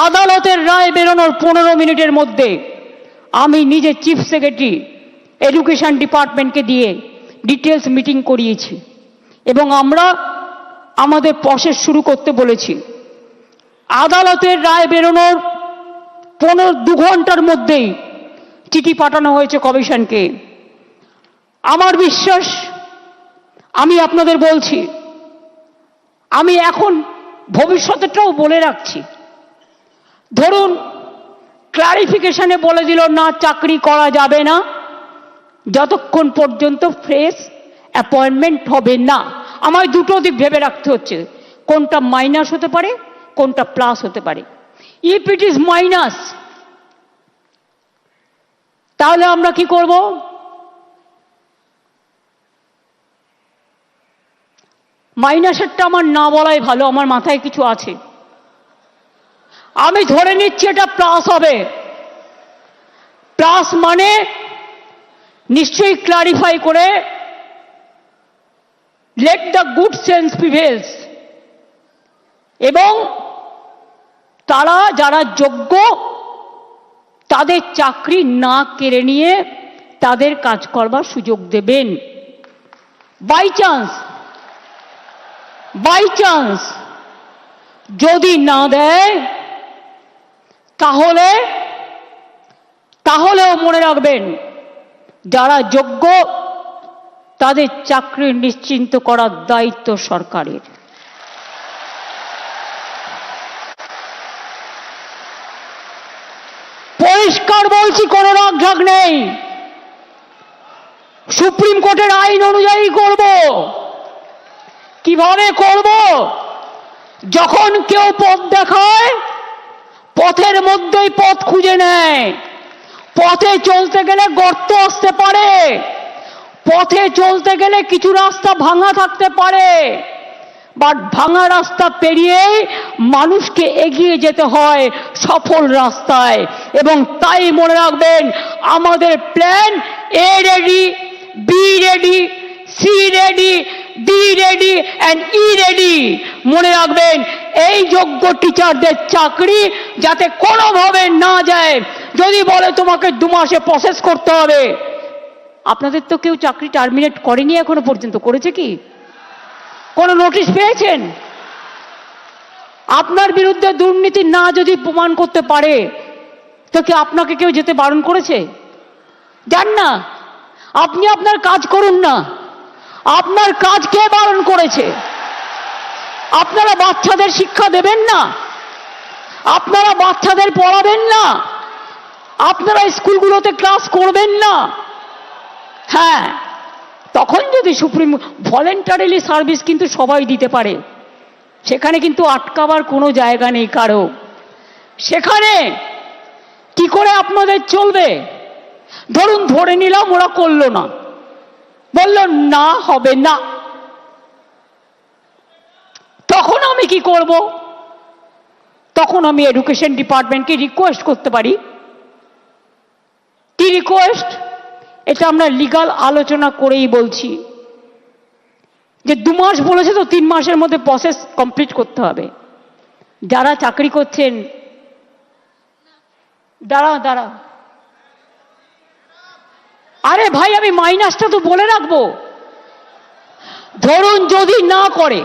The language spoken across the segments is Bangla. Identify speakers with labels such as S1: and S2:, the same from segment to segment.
S1: আদালতের রায় বেরোনোর 15 মিনিটের মধ্যে আমি নিজে চিফ সেক্রেটারি এডুকেশন ডিপার্টমেন্টকে দিয়ে ডিটেলস মিটিং করিয়েছি এবং আমরা আমাদের প্রসেস শুরু করতে বলেছি। আদালতের রায় বেরোনোর 2 ঘন্টার মধ্যেই চিঠি পাঠানো হয়েছে কমিশনকে। আমার বিশ্বাস, আমি আপনাদের বলছি, আমি এখন ভবিষ্যতেরটাও বলে রাখছি। ধরুন ক্লারিফিকেশনে বলে দিল না, চাকরি করা যাবে না যতক্ষণ পর্যন্ত ফ্রেশ অ্যাপয়েন্টমেন্ট হবে না। আমায় দুটো দিক ভেবে রাখতে হচ্ছে, কোনটা মাইনাস হতে পারে, কোনটা প্লাস হতে পারে। ইফ ইট ইজ মাইনাস, তাহলে আমরা কি করব? মাইনাসেরটা আমার না বলাই ভালো, আমার মাথায় কিছু আছে। আমি ধরে নিচ্ছি এটা প্লাস হবে। প্লাস মানে নিশ্চয়ই ক্লারিফাই করে let the good sense prevails, এবং তারা যারা যোগ্য তাদের চাকরি না কেড়ে নিয়ে তাদের কাজ করবার সুযোগ দেবেন। বাই চান্স যদি না দেয় তাহলেও মনে রাখবেন, যারা যোগ্য তাদের চাকরি নিশ্চিন্ত করার দায়িত্ব সরকারের। পরিষ্কার বলছি, কোনো রাগঢাক নেই। সুপ্রিম কোর্টের আইন অনুযায়ী করব। কিভাবে করব? যখন কেউ পথ দেখায়, পথের মধ্যেই পথ খুঁজে নেয়। পথে চলতে গেলে গর্ত আসতে পারে, পথে চলতে গেলে কিছু রাস্তা ভাঙা থাকতে পারে, বাট ভাঙা রাস্তা পেরিয়েই মানুষকে এগিয়ে যেতে হয় সফল রাস্তায়। এবং তাই মনে রাখবেন, আমাদের plan A ready, B ready, C ready, D ready and E ready. মনে রাখবেন, এই যোগ্য টিচারদের চাকরি যাতে কোনোভাবে না যায়। যদি বলে তোমাকে 2 মাসে প্রসেস করতে হবে, আপনাদের তো কেউ চাকরি টার্মিনেট করেনি এখনো পর্যন্ত, করেছে কি? কোনো নোটিশ পেয়েছেন? আপনার বিরুদ্ধে দুর্নীতি না যদি প্রমাণ করতে পারে, তো কি আপনাকে কেউ যেতে বারণ করেছে? যান না, আপনি আপনার কাজ করুন না। আপনার কাজ কে বারণ করেছে? আপনারা বাচ্চাদের শিক্ষা দেবেন না? আপনারা বাচ্চাদের পড়াবেন না? আপনারা স্কুলগুলোতে ক্লাস করবেন না? হ্যাঁ, তখন যদি সুপ্রিম ভলেন্টারিলি সার্ভিস কিন্তু সবাই দিতে পারে, সেখানে কিন্তু আটকাবার কোনো জায়গা নেই কারো। সেখানে কি করে আপনাদের চলবে? ধরুন ধরে নিলাম ওরা করলো না, বলল না হবে না, তখন আমি কি করব? তখন আমি এডুকেশন ডিপার্টমেন্টকে রিকোয়েস্ট করতে পারি। কি রিকোয়েস্ট? এটা আমরা লিগাল আলোচনা করেই বলছি যে 2 মাস বলেছে তো, 3 মাসের মধ্যে প্রসেস কমপ্লিট করতে হবে। যারা চাকরি করছেন, দাঁড়া, আরে ভাই, আমি মাইনাসটা তো বলে রাখবো। ধরুন যদি না করে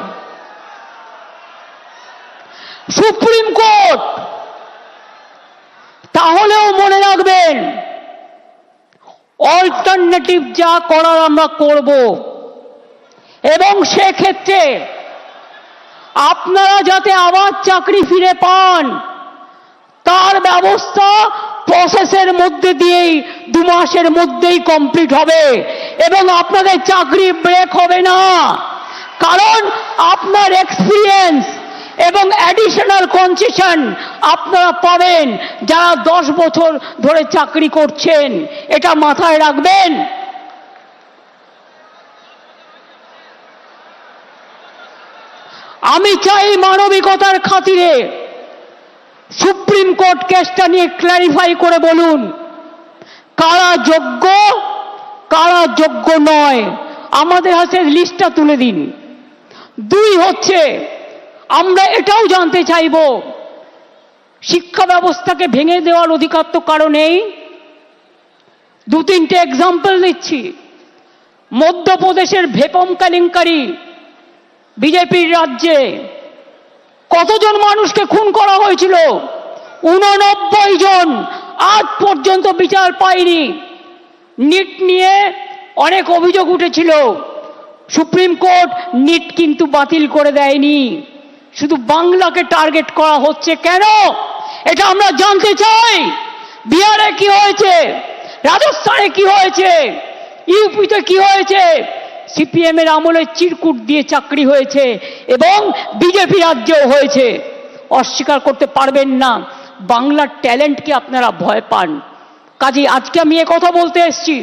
S1: সুপ্রিম কোর্ট, তাহলেও মনে রাখবেন অল্টারনেটিভ যা করার আমরা করব। এবং সেক্ষেত্রে আপনারা যাতে আবার চাকরি ফিরে পান, তার ব্যবস্থা প্রসেসের মধ্যে দিয়েই 2 মাসের মধ্যেই কমপ্লিট হবে এবং আপনাদের চাকরি ব্রেক হবে না। কারণ আপনার এক্সপিরিয়েন্স এবং অ্যাডিশনাল কনসেশন আপনারা পাবেন যারা 10 বছর ধরে চাকরি করছেন। এটা মাথায় রাখবেন। আমি চাই মানবিকতার খাতিরে সুপ্রিম কোর্ট কেসটা নিয়ে ক্ল্যারিফাই করে বলুন কারা যোগ্য কারা যোগ্য নয়। আমাদের হাতে লিস্টটা তুলে দিন। 2 হচ্ছে, আমরা এটাও জানতে চাইব শিক্ষা ব্যবস্থাকে ভেঙে দেওয়ার অধিকার তো কারো নেই। দু তিনটে এক্সাম্পল দিচ্ছি। মধ্যপ্রদেশের ভেপম কেলেঙ্কারি, বিজেপির রাজ্যে কতজন মানুষকে খুন করা হয়েছিল? 89 জন, আজ পর্যন্ত বিচার পায়নি। নিট নিয়ে অনেক অভিযোগ উঠেছিল, সুপ্রিম কোর্ট নিট কিন্তু বাতিল করে দেয়নি। শুধু বাংলাকে টার্গেট করা হচ্ছে কেন, এটা আমরা জানতে চাই। বিহারে কি হয়েছে, রাজস্থানে কি হয়েছে, ইউপিতে কি হয়েছে? সিপিএম এর আমলে চিরকুট দিয়ে চাকরি হয়েছে এবং বিজেপি রাজ্যেও হয়েছে। অস্বীকার করতে পারবেন না। বাংলার ট্যালেন্টকে আপনারা ভয় পান। কাজেই আজকে আমি এ কথা বলতে এসেছি,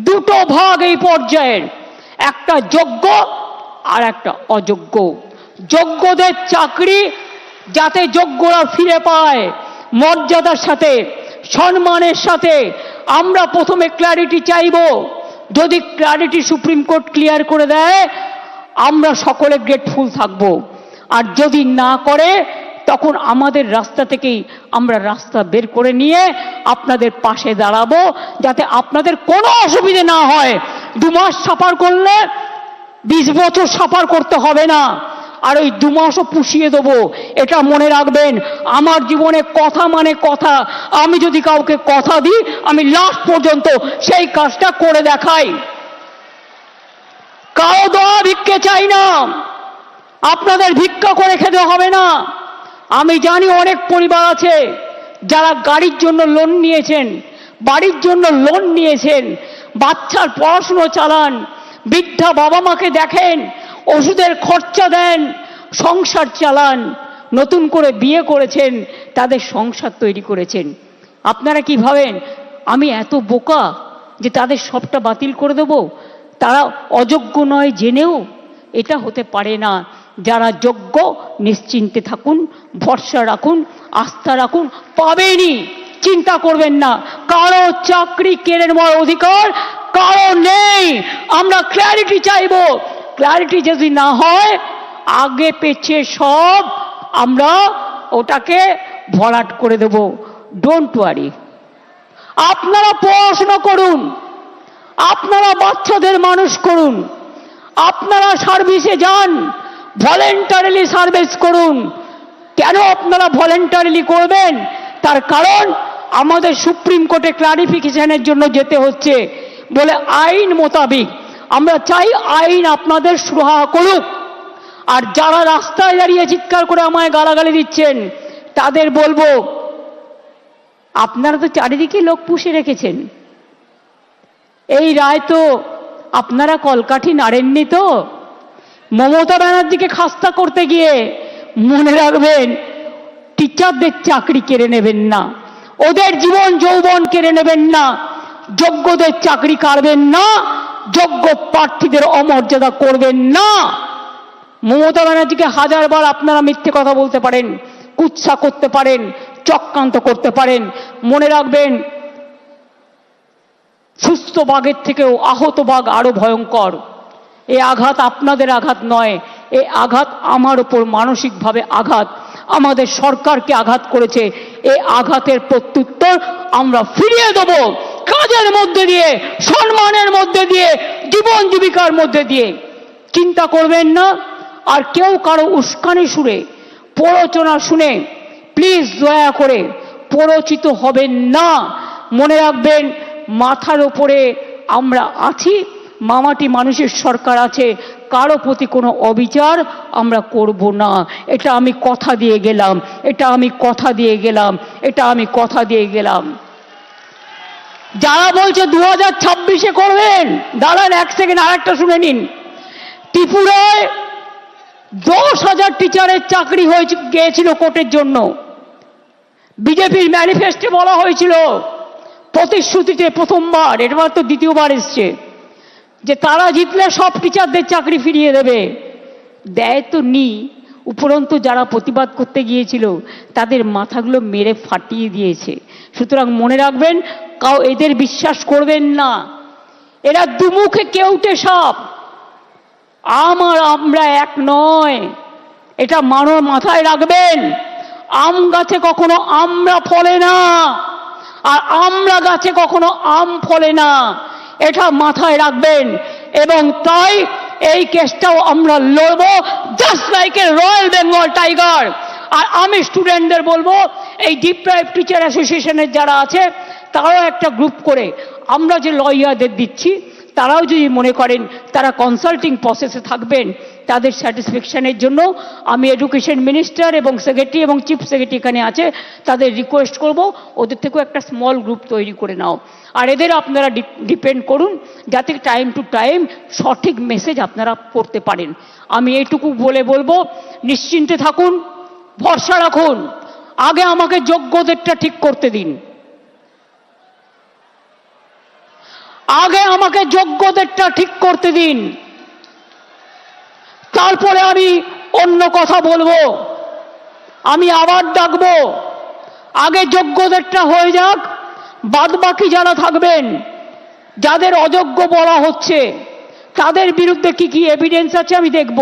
S1: দুটো ভাগ এই পর্যায়ের, একটা যোগ্য আর একটা অযোগ্য। যোগ্যদের চাকরি যাতে যোগ্যরা ফিরে পায় মর্যাদার সাথে, সম্মানের সাথে, আমরা প্রথমে ক্ল্যারিটি চাইব। যদি ক্ল্যারিটি সুপ্রিম কোর্ট ক্লিয়ার করে দেয় আমরা সকলে গ্রেটফুল থাকব, আর যদি না করে তখন আমাদের রাস্তা থেকেই আমরা রাস্তা বের করে নিয়ে আপনাদের পাশে দাঁড়াবো, যাতে আপনাদের কোনো অসুবিধে না হয়। 2 মাস সাফার করলে 20 বছর সাফার করতে হবে না, আর ওই 2 মাসও পুষিয়ে দেবো। এটা মনে রাখবেন, আমার জীবনে কথা মানে কথা। আমি যদি কাউকে কথা দিই আমি লাস্ট পর্যন্ত সেই কাজটা করে দেখাই। কারো দোয়া ভিক্ষে চাই না, আপনাদের ভিক্ষা করে খেতে হবে না। আমি জানি অনেক পরিবার আছে যারা গাড়ির জন্য লোন নিয়েছেন, বাড়ির জন্য লোন নিয়েছেন, বাচ্চার পড়াশুনো চালান, বৃদ্ধা বাবা মাকে দেখেন, ওষুধের খরচা দেন, সংসার চালান, নতুন করে বিয়ে করেছেন, তাদের সংসার তৈরি করেছেন। আপনারা কি ভাবেন আমি এত বোকা যে তাদের সবটা বাতিল করে দেব? তারা অযোগ্য নয় জেনেও? এটা হতে পারে না। যারা যোগ্য নিশ্চিন্তে থাকুন, ভরসা রাখুন, আস্থা রাখুন, পাবেনই, চিন্তা করবেন না। কারো চাকরি কেড়ে নেওয়ার অধিকার কারো নেই। আমরা ক্ল্যারিটি চাইব। ক্ল্যারিটি যদি না হয় আগে পেছে সব আমরা ওটাকে ভরাট করে দেব। Don't worry. আপনারা পড়াশোনা করুন, আপনারা বাচ্চাদের মানুষ করুন, আপনারা সার্ভিসে যান, ভলেন্টারিলি সার্ভিস করুন। কেন আপনারা ভলেন্টারিলি করবেন? তার কারণ আমাদের সুপ্রিম কোর্টে ক্লারিফিকেশনের জন্য যেতে হচ্ছে বলে আইন মোতাবেক আমরা চাই আইন আপনাদের সুরাহা করুক। আর যারা রাস্তায় দাঁড়িয়ে চিৎকার করে আমায় গালাগালি দিচ্ছেন তাদের বলবো, আপনারা তো চারিদিকে লোক পুষে রেখেছেন, এই রায় তো আপনারা কলকাঠি নাড়েননি তো। মমতা ব্যানার্জিকে খাস্তা করতে গিয়ে মনে রাখবেন টিচারদের চাকরি কেড়ে নেবেন না, ওদের জীবন যৌবন কেড়ে নেবেন না, যোগ্যদের চাকরি কাড়বেন না, যোগ্য প্রার্থীদের অমর্যাদা করবেন না। মমতা ব্যানার্জিকে 1000 বার আপনারা মিথ্যে কথা বলতে পারেন, কুৎসা করতে পারেন, চক্রান্ত করতে পারেন। মনে রাখবেন সুস্থ বাঘের থেকেও আহত বাঘ আরো ভয়ঙ্কর। এই আঘাত আপনাদের আঘাত নয়, এই আঘাত আমার উপর মানসিকভাবে আঘাত, আমাদের সরকারকে আঘাত করেছে। এই আঘাতের প্রত্যুত্তর আমরা ফিরিয়ে দেব কাজের মধ্যে দিয়ে, সম্মানের মধ্যে দিয়ে, জীবন জীবিকার মধ্যে দিয়ে। চিন্তা করবেন না। আর কেউ কারো উস্কানি সুরে, প্ররোচনা শুনে প্লিজ দয়া করে প্ররোচিত হবেন না। মনে রাখবেন মাথার উপরে আমরা আছি, মামাটি মানুষের সরকার আছে, কারো প্রতি কোনো অবিচার আমরা করব না। এটা আমি কথা দিয়ে গেলাম, এটা আমি কথা দিয়ে গেলাম, এটা আমি কথা দিয়ে গেলাম। যারা বলছে 2026-এ করবেন, দাঁড়ান 1 সেকেন্ড আরেকটা শুনে নিন। ত্রিপুরায় 10,000 টিচারের চাকরি হয়ে গিয়েছিল কোর্টের জন্য। বিজেপির ম্যানিফেস্টে বলা হয়েছিল, প্রতিশ্রুতিতে প্রথমবার, এবার তো দ্বিতীয়বার এসছে, যে তারা জিতলে সব টিচারদের চাকরি ফিরিয়ে দেবে। দেয় তো নি, উপরন্তু যারা প্রতিবাদ করতে গিয়েছিল তাদের মাথাগুলো মেরে ফাটিয়ে দিয়েছে। সুতরাং মনে রাখবেন, এদের বিশ্বাস করবেন না। এরা দুমুখে কেউটে সাপ। আমরা এক নয়, এটা মাথায় রাখবেন। আম গাছে কখনো আমরা ফলে না, আর আমরা গাছে কখনো আম ফলে না, এটা মাথায় রাখবেন। এবং তাই এই কেসটাও আমরা লড়ব just like a royal Bengal tiger. আর আমি স্টুডেন্টদের বলবো, এই ডিপ্রাইভড টিচার অ্যাসোসিয়েশনের যারা আছে তারাও একটা গ্রুপ করে, আমরা যে লয়ারদের দিচ্ছি তারাও যদি মনে করেন তারা কনসাল্টিং প্রসেসে থাকবেন তাদের স্যাটিসফ্যাকশনের জন্য, আমি এডুকেশন মিনিস্টার এবং সেক্রেটারি এবং চিফ সেক্রেটারি এখানে আছে, তাদের রিকোয়েস্ট করব ওদের থেকেও একটা স্মল গ্রুপ তৈরি করে নাও। আর এদের আপনারা ডিপেন্ড করুন যাতে টাইম টু টাইম সঠিক মেসেজ আপনারা করতে পারেন। আমি এইটুকু বলবো, নিশ্চিন্তে থাকুন, ভরসা রাখুন। আগে আমাকে যোগ্যদেরটা ঠিক করতে দিন, আগে আমাকে যোগ্যদেরটা ঠিক করতে দিন, তারপরে আমি অন্য কথা বলবো। আমি আবার ডাকবো, আগে যোগ্যদেরটা হয়ে যাক, বাদ বাকি যারা থাকবেন, যাদের অযোগ্য বলা হচ্ছে তাদের বিরুদ্ধে কি কি এভিডেন্স আছে আমি দেখব।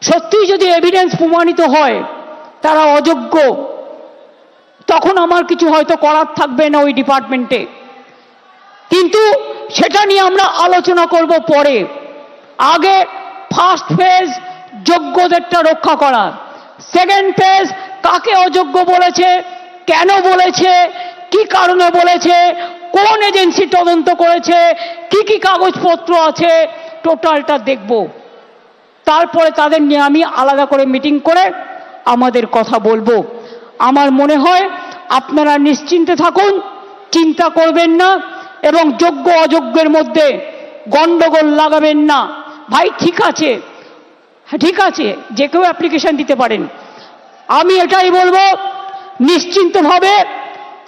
S1: সত্যিই যদি এভিডেন্স প্রমাণিত হয় তারা অযোগ্য, তখন আমার কিছু হয়তো করার থাকবে না ওই ডিপার্টমেন্টে, কিন্তু সেটা নিয়ে আমরা আলোচনা করব পরে। আগে ফার্স্ট ফেজ যোগ্যদেরটা রক্ষা করা, সেকেন্ড ফেজ কাকে অযোগ্য বলেছে, কেন বলেছে, কি কারণে বলেছে, কোন এজেন্সি তদন্ত করেছে, কি কি কাগজপত্র আছে, টোটালটা দেখব। তারপরে তাদের নিয়ে আমি আলাদা করে মিটিং করে আমাদের কথা বলবো। আমার মনে হয় আপনারা নিশ্চিন্তে থাকুন, চিন্তা করবেন না এবং যোগ্য অযোগ্যের মধ্যে গন্ডগোল লাগাবেন না। ভাই ঠিক আছে, ঠিক আছে, যে কেউ অ্যাপ্লিকেশন দিতে পারেন। আমি এটাই বলবো, নিশ্চিন্তভাবে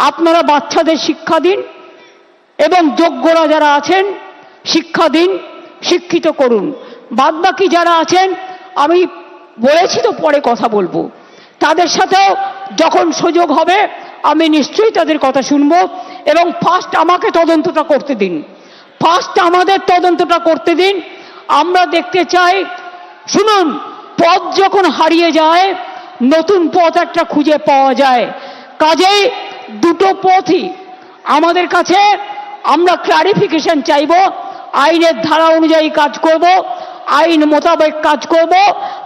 S1: আপনারা বাচ্চাদের শিক্ষা দিন এবং যোগ্যরা যারা আছেন শিক্ষা দিন, শিক্ষিত করুন। বাদবাকি যারা আছেন আমি বলেছি তো পরে কথা বলবো, তাদের সাথেও যখন সুযোগ হবে আমি নিশ্চয়ই তাদের কথা শুনবো। এবং ফার্স্ট আমাকে তদন্তটা করতে দিন, ফার্স্ট আমাদের তদন্তটা করতে দিন। আমরা দেখতে চাই, শুনুন, পথ যখন হারিয়ে যায় নতুন পথ একটা খুঁজে পাওয়া যায়। কাজেই দুটো পথই আমাদের কাছে, আমরা ক্লারিফিকেশন চাইব, আইনের ধারা অনুযায়ী কাজ করব, আইন মোতাবেক কাজ করব।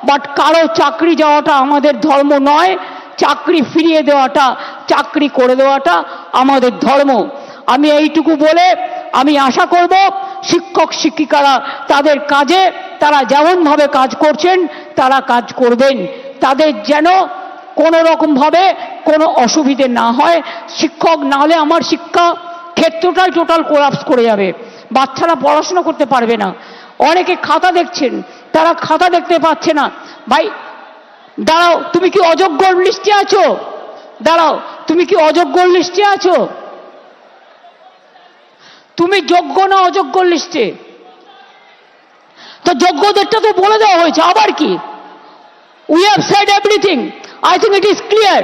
S1: বাট কারো চাকরি যাওয়াটা আমাদের ধর্ম নয়, চাকরি ফিরিয়ে দেওয়াটা, চাকরি করে দেওয়াটা আমাদের ধর্ম। আমি এইটুকু বলে আমি আশা করব শিক্ষক শিক্ষিকারা তাদের কাজে তারা যেমনভাবে কাজ করছেন তারা কাজ করবেন, তাদের যেন কোনো রকমভাবে কোনো অসুবিধে না হয়। শিক্ষক না হলে আমার শিক্ষা ক্ষেত্রটাই টোটাল কোলাপস করে যাবে, বাচ্চারা পড়াশোনা করতে পারবে না। অনেকে খাতা দেখছেন, তারা খাতা দেখতে পাচ্ছে না। ভাই দাঁড়াও, তুমি কি অযোগ্য লিস্টে আছো? দাঁড়াও, তুমি কি অযোগ্য লিস্টে আছো? তুমি যোগ্য না অযোগ্য লিস্টে? তো যোগ্যদেরটা তো বলে দেওয়া হয়েছে, আবার কি? We have said everything. I think it is clear,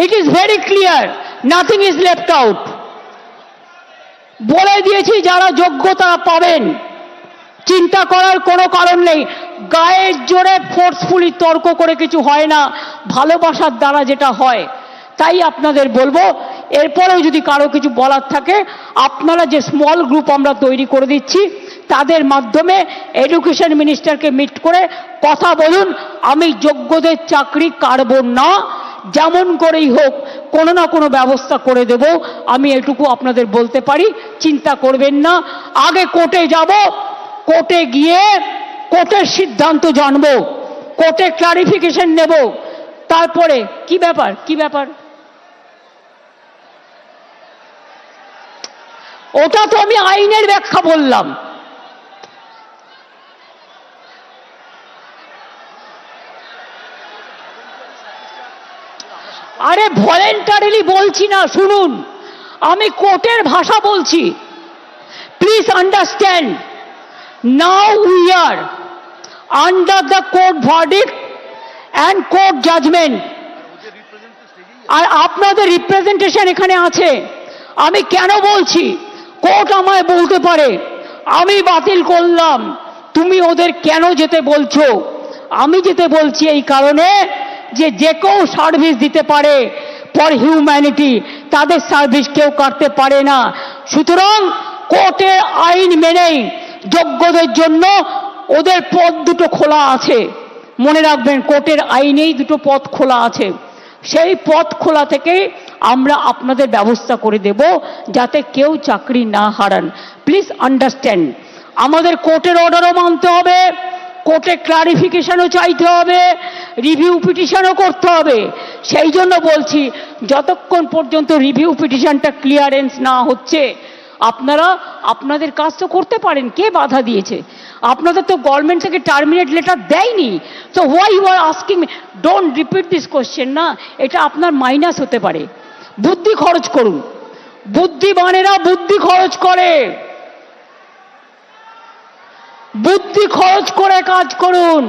S1: it is very clear, nothing is left out. বলে দিয়েছি যারা যোগ্য তারা পাবেন, চিন্তা করার কোনো কারণ নেই। গায়ের জোরে ফোর্সফুলি তর্ক করে কিছু হয় না, ভালোবাসার দ্বারা যেটা হয়। তাই আপনাদের বলবো, এরপরেও যদি কারো কিছু বলার থাকে, আপনারা যে স্মল গ্রুপ আমরা তৈরি করে দিচ্ছি তাদের মাধ্যমে এডুকেশন মিনিস্টারকে মিট করে কথা বলুন। আমি যোগ্যদের চাকরি কাড়ব না, যেমন করেই হোক কোনো না কোনো ব্যবস্থা করে দেব, আমি এটুকু আপনাদের বলতে পারি। চিন্তা করবেন না, আগে কোর্টে যাব, কোর্টে গিয়ে কোর্টের সিদ্ধান্ত জানব, কোর্টে ক্লারিফিকেশন নেব, তারপরে কি ব্যাপার, কি ব্যাপার ওটা তো আমি আইনের ব্যাখ্যা বললাম। আরে ভলেন্টারিলি বলছি না, শুনুন, আমি কোর্টের ভাষা বলছি। Please understand, now we are under the court verdict and court judgement. আর আপনাদের রিপ্রেজেন্টেশন এখানে আছে। আমি কেন বলছি, কোর্ট আমায় বলতে পারে আমি বাতিল করলাম, তুমি ওদের কেন যেতে বলছো? আমি যেতে বলছি এই কারণে, যে যে কেউ সার্ভিস দিতে পারে ফর হিউম্যানিটি, তাদের সার্ভিস কেউ করতে পারে না। সুতরাং কোর্টের আইন মেনেই যোগ্যদের জন্য ওদের পথ দুটো খোলা আছে। মনে রাখবেন, কোর্টের আইনেই দুটো পথ খোলা আছে। সেই পথ খোলা থেকে আমরা আপনাদের ব্যবস্থা করে দেব যাতে কেউ চাকরি না হারান। প্লিজ আন্ডারস্ট্যান্ড, আমাদের কোর্টের অর্ডারও মানতে হবে, কোর্টে ক্লারিফিকেশনও চাইতে হবে, রিভিউ পিটিশনও করতে হবে। সেই জন্য বলছি, যতক্ষণ পর্যন্ত রিভিউ পিটিশনটা ক্লিয়ারেন্স না হচ্ছে আপনারা আপনাদের কাজ তো করতে পারেন। কে বাধা দিয়েছে? আপনাদের তো গভর্নমেন্ট থেকে টার্মিনেট লেটার দেয়নি। So why you are asking me? Don't repeat this question না, এটা আপনার মাইনাস হতে পারে। বুদ্ধি খরচ করুন, বুদ্ধিমানেরা বুদ্ধি খরচ করে, বুদ্ধি খরচ করে কাজ করুন।